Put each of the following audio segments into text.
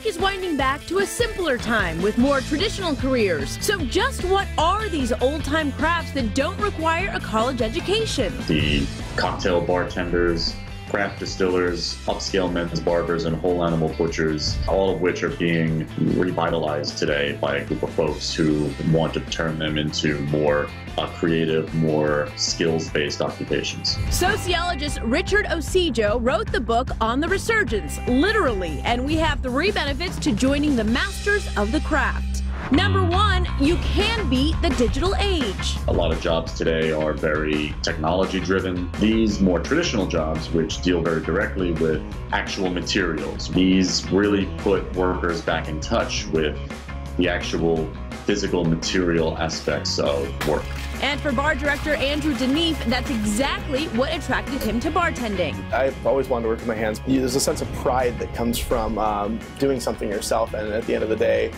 is winding back to a simpler time with more traditional careers. So just what are these old-time crafts that don't require a college education? The cocktail bartenders, craft distillers, upscale men's barbers, and whole animal butchers, all of which are being revitalized today by a group of folks who want to turn them into more creative, more skills-based occupations. Sociologist Richard Ocejo wrote the book On the Resurgence, literally, and we have 3 benefits to joining the masters of the craft. Number 1, you can beat the digital age. A lot of jobs today are very technology driven. These more traditional jobs, which deal very directly with actual materials, these really put workers back in touch with the actual physical material aspects of work. And for bar director Andrew Deneef, that's exactly what attracted him to bartending. I've always wanted to work with my hands. There's a sense of pride that comes from doing something yourself, and at the end of the day,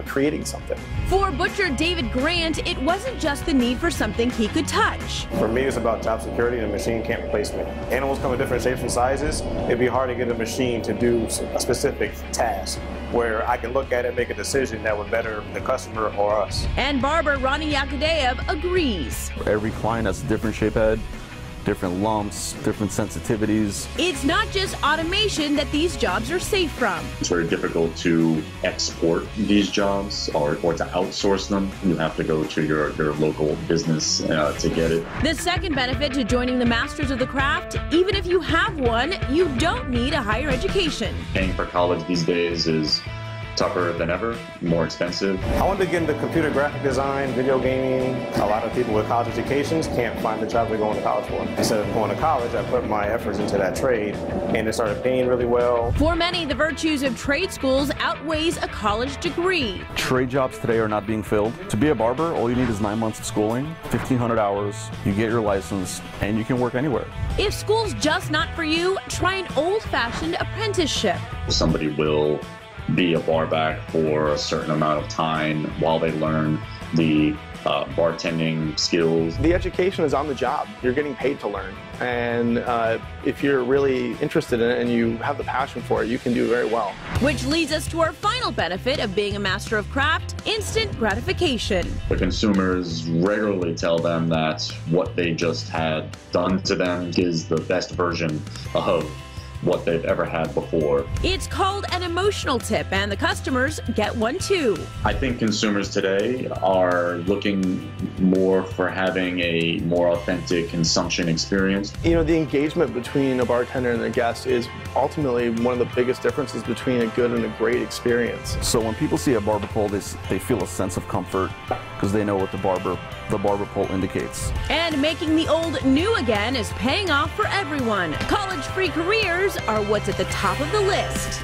creating something. For butcher David Grant, it wasn't just the need for something he could touch. For me, it's about job security, and a machine can't replace me. Animals come in different shapes and sizes. It'd be hard to get a machine to do a specific task where I can look at it, make a decision that would better the customer or us. And barber Ronnie Yakudeyev agrees. Every client has a different shape head, different lumps, different sensitivities. It's not just automation that these jobs are safe from. It's very difficult to export these jobs or to outsource them. You have to go to your local business to get it. The second benefit to joining the masters of the craft, even if you have one, you don't need a higher education. Paying for college these days is tougher than ever, more expensive. I wanted to get into computer graphic design, video gaming. A lot of people with college educations can't find the job they're going to college for. Instead of going to college, I put my efforts into that trade, and it started paying really well. For many, the virtues of trade schools outweighs a college degree. Trade jobs today are not being filled. To be a barber, all you need is 9 months of schooling, 1,500 hours, you get your license, and you can work anywhere. If school's just not for you, try an old-fashioned apprenticeship. Somebody will be a barback for a certain amount of time while they learn the bartending skills. The education is on the job. You're getting paid to learn. And if you're really interested in it and you have the passion for it, you can do very well. Which leads us to our final benefit of being a master of craft, instant gratification. The consumers regularly tell them that what they just had done to them is the best version of what they've ever had before. It's called an emotional tip, and the customers get one too. I think consumers today are looking more for having a more authentic consumption experience. You know, the engagement between a bartender and their guest is ultimately one of the biggest differences between a good and a great experience. So when people see a barber pole, they feel a sense of comfort because they know what the barber pole indicates. And making the old new again is paying off for everyone. College-free careers are what's at the top of the list.